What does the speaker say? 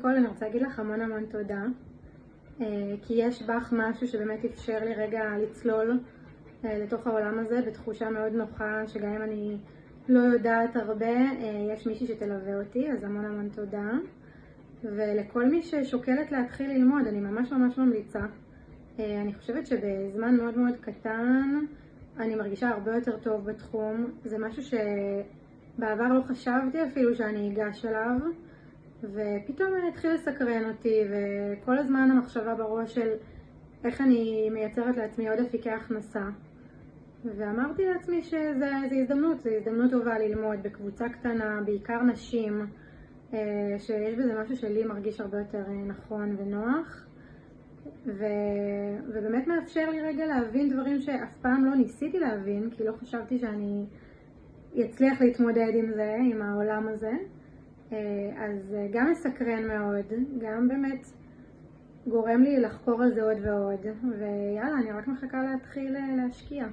קודם כל אני רוצה להגיד לך המון תודה, כי יש בך משהו שבאמת אפשר לי רגע לצלול לתוך העולם הזה בתחושה מאוד נוחה, שגם אם אני לא יודעת הרבה, יש מישהי שתלווה אותי, אז המון תודה. ולכל מי ששוקלת להתחיל ללמוד, אני ממש ממליצה. אני חושבת שבזמן מאוד קטן אני מרגישה הרבה יותר טוב בתחום. זה משהו שבעבר לא חשבתי אפילו שאני אגש אליו, ופתאום התחיל לסקרן אותי, וכל הזמן המחשבה בראש של איך אני מייצרת לעצמי עוד אפיקי הכנסה. ואמרתי לעצמי שזה הזדמנות טובה ללמוד בקבוצה קטנה, בעיקר נשים, שיש בזה משהו שלי מרגיש הרבה יותר נכון ונוח, ובאמת מאפשר לי רגע להבין דברים שאף פעם לא ניסיתי להבין, כי לא חשבתי שאני אצליח להתמודד עם זה, עם העולם הזה. אז גם מסקרן מאוד, גם באמת גורם לי לחקור על זה עוד ועוד, ויאללה, אני רק מחכה להתחיל להשקיע.